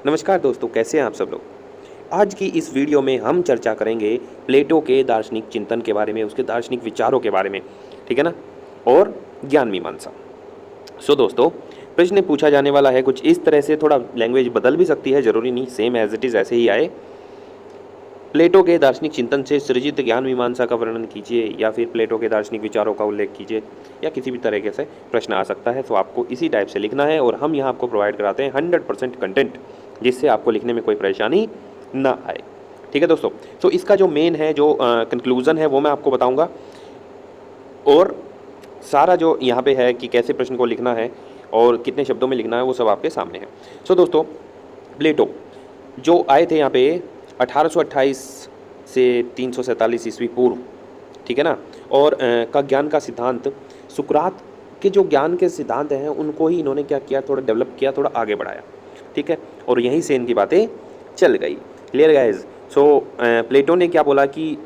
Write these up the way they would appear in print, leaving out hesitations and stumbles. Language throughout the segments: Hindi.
नमस्कार दोस्तों, कैसे हैं आप सब लोग। आज की इस वीडियो में हम चर्चा करेंगे प्लेटो के दार्शनिक चिंतन के बारे में, उसके दार्शनिक विचारों के बारे में, ठीक है ना, और ज्ञान मीमांसा। दोस्तों, प्रश्न पूछा जाने वाला है कुछ इस तरह से, थोड़ा लैंग्वेज बदल भी सकती है, जरूरी नहीं सेम एज इट इज़ ऐसे ही आए। प्लेटो के दार्शनिक चिंतन से सृजित ज्ञान मीमांसा का वर्णन कीजिए, या फिर प्लेटो के दार्शनिक विचारों का उल्लेख कीजिए, या किसी भी तरीके से प्रश्न आ सकता है। तो आपको इसी टाइप से लिखना है, और हम यहाँ आपको प्रोवाइड कराते हैं 100% कंटेंट, जिससे आपको लिखने में कोई परेशानी ना आए। ठीक है दोस्तों, तो इसका जो मेन है, जो कंक्लूजन है, वो मैं आपको बताऊंगा, और सारा जो यहाँ पे है कि कैसे प्रश्न को लिखना है और कितने शब्दों में लिखना है, वो सब आपके सामने है। दोस्तों, प्लेटो जो आए थे यहाँ पे 1828 से 347 ईस्वी पूर्व, ठीक है ना, और का ज्ञान का सिद्धांत, सुकरात के जो ज्ञान के सिद्धांत हैं उनको ही इन्होंने क्या किया, थोड़ा डेवलप किया, थोड़ा आगे बढ़ाया, ठीक है, और यहीं से इनकी बातें चल गई। Clear guys. प्लेटो ने क्या बोला कि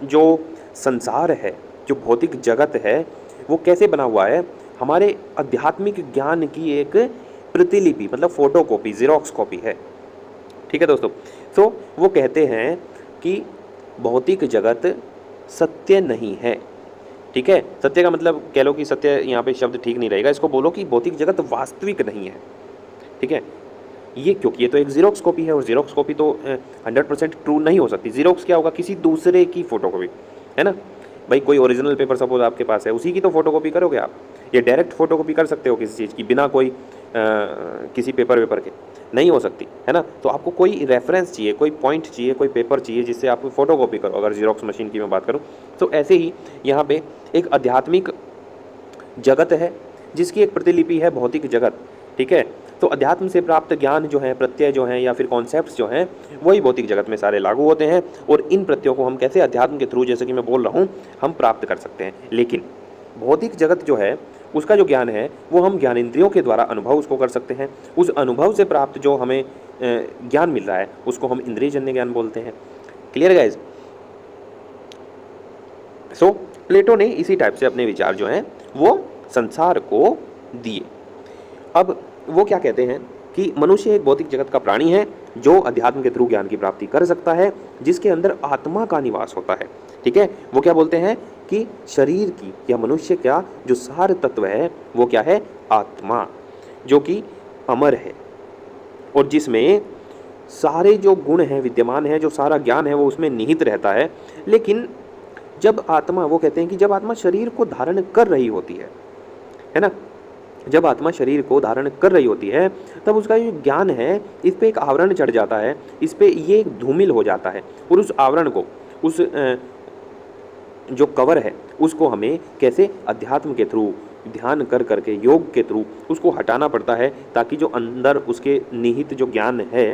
जो संसार है, जो भौतिक जगत है, वो कैसे बना हुआ है, हमारे आध्यात्मिक ज्ञान की एक प्रतिलिपि, मतलब फोटोकॉपी, जीरोक्स कॉपी है। ठीक है दोस्तों, वो कहते हैं कि भौतिक जगत सत्य नहीं है। ठीक है, सत्य का मतलब कह लो कि सत्य यहाँ पे शब्द ठीक नहीं रहेगा, इसको बोलो कि भौतिक जगत वास्तविक नहीं है। ठीक है, ये क्योंकि ये तो एक जीरोक्स कॉपी है, और जीरोक्स कॉपी तो 100% ट्रू नहीं हो सकती। जीरोक्स क्या होगा, किसी दूसरे की फोटोकॉपी, है ना भाई। कोई ओरिजिनल पेपर सपोज आपके पास है, उसी की तो फोटोकॉपी करोगे आप। ये डायरेक्ट फोटोकॉपी कर सकते हो किसी चीज़ की, बिना कोई किसी पेपर के नहीं हो सकती, है ना। तो आपको कोई रेफरेंस चाहिए, कोई पॉइंट चाहिए, कोई पेपर चाहिए जिससे आप फोटोकॉपी करो, अगर जीरोक्स मशीन की मैं बात करूँ। तो ऐसे ही यहाँ पे एक आध्यात्मिक जगत है जिसकी एक प्रतिलिपि है भौतिक जगत। ठीक है, तो अध्यात्म से प्राप्त ज्ञान जो है, प्रत्यय जो हैं, या फिर कॉन्सेप्ट्स जो हैं, वही भौतिक जगत में सारे लागू होते हैं, और इन प्रत्ययों को हम कैसे अध्यात्म के थ्रू, जैसे कि मैं बोल रहा हूँ, हम प्राप्त कर सकते हैं। लेकिन भौतिक जगत जो है, उसका जो ज्ञान है, वो हम ज्ञानेंद्रियों के द्वारा अनुभव उसको कर सकते हैं। उस अनुभव से प्राप्त जो हमें ज्ञान मिल रहा है, उसको हम इंद्रियजन्य ज्ञान बोलते हैं। Clear guys. प्लेटो ने इसी टाइप से अपने विचार जो हैं वो संसार को दिए। अब वो क्या कहते हैं कि मनुष्य एक भौतिक जगत का प्राणी है जो अध्यात्म के थ्रू ज्ञान की प्राप्ति कर सकता है, जिसके अंदर आत्मा का निवास होता है। ठीक है, वो क्या बोलते हैं कि शरीर की या मनुष्य का जो सार तत्व है, वो क्या है, आत्मा, जो कि अमर है, और जिसमें सारे जो गुण हैं विद्यमान है, जो सारा ज्ञान है वो उसमें निहित रहता है। लेकिन जब आत्मा, वो कहते हैं कि जब आत्मा शरीर को धारण कर रही होती है ना, जब आत्मा शरीर को धारण कर रही होती है, तब उसका जो ज्ञान है, इस पे एक आवरण चढ़ जाता है, इस पे ये एक धूमिल हो जाता है, और उस आवरण को, उस जो कवर है, उसको हमें कैसे अध्यात्म के थ्रू, ध्यान कर करके, योग के थ्रू उसको हटाना पड़ता है, ताकि जो अंदर उसके निहित जो ज्ञान है,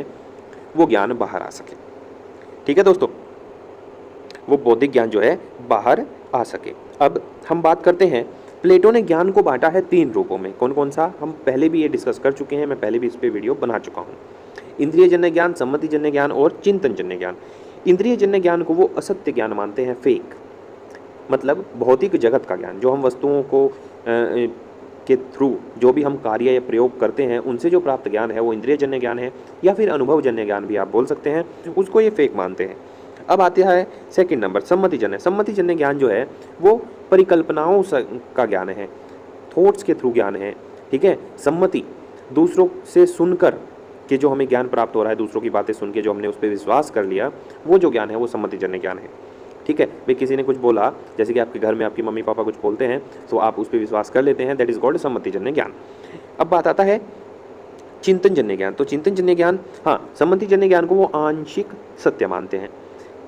वो ज्ञान बाहर आ सके। ठीक है दोस्तों, वो बौद्धिक ज्ञान जो है बाहर आ सके। अब हम बात करते हैं, प्लेटो ने ज्ञान को बांटा है 3 रूपों में। कौन कौन सा, हम पहले भी ये डिस्कस कर चुके हैं, मैं पहले भी इस पर वीडियो बना चुका हूँ। इंद्रियजन्य ज्ञान, सम्मतिजन्य ज्ञान और चिंतनजन्य ज्ञान। इंद्रियजन्य ज्ञान को वो असत्य ज्ञान मानते हैं, फेक, मतलब भौतिक जगत का ज्ञान, जो हम वस्तुओं को के थ्रू जो भी हम कार्य या प्रयोग करते हैं, उनसे जो प्राप्त ज्ञान है, वो इंद्रियजन्य ज्ञान है, या फिर अनुभवजन्य ज्ञान भी आप बोल सकते हैं, उसको ये फेक मानते हैं। अब आता है सेकंड नंबर, सम्मतिजन्य। सम्मतिजन्य ज्ञान जो है वो परिकल्पनाओं का ज्ञान है, थॉट्स के थ्रू ज्ञान है। ठीक है, सम्मति, दूसरों से सुनकर कि जो हमें ज्ञान प्राप्त हो रहा है, दूसरों की बातें सुन के जो हमने उस पर विश्वास कर लिया, वो जो ज्ञान है वो सम्मतिजन्य ज्ञान है। ठीक है भाई, किसी ने कुछ बोला, जैसे कि आपके घर में आपकी मम्मी पापा कुछ बोलते हैं, तो आप उस पर विश्वास कर लेते हैं, दैट इज कॉल्ड सम्मतिजन्य ज्ञान। अब बात आता है चिंतनजन्य ज्ञान। तो चिंतनजन्य ज्ञान, हाँ, सम्मतिजन्य ज्ञान को वो आंशिक सत्य मानते हैं।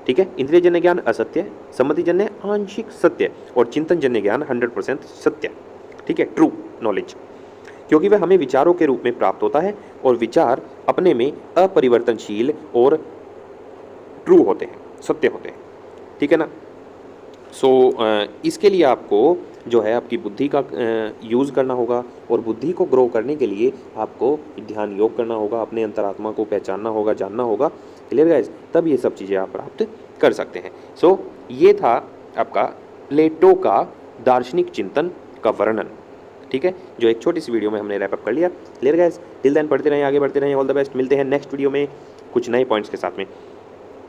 ठीक है, इंद्रियजन्य ज्ञान असत्य, सम्मतिजन्य आंशिक सत्य, और चिंतनजन्य ज्ञान 100% सत्य। ठीक है, ट्रू नॉलेज, क्योंकि वह हमें विचारों के रूप में प्राप्त होता है, और विचार अपने में अपरिवर्तनशील और ट्रू होते हैं, सत्य होते हैं। ठीक है ना। इसके लिए आपको जो है आपकी बुद्धि का यूज़ करना होगा, और बुद्धि को ग्रो करने के लिए आपको ध्यान योग करना होगा, अपने अंतरात्मा को पहचानना होगा, जानना होगा। क्लियर गाइस, तब ये सब चीज़ें आप प्राप्त कर सकते हैं। ये था आपका प्लेटो का दार्शनिक चिंतन का वर्णन। ठीक है, जो एक छोटी सी वीडियो में हमने रैपअप कर लिया। क्लियर गाइस, टिल देन पढ़ते रहें, आगे बढ़ते रहें, ऑल द बेस्ट। मिलते हैं नेक्स्ट वीडियो में कुछ नए पॉइंट्स के साथ में।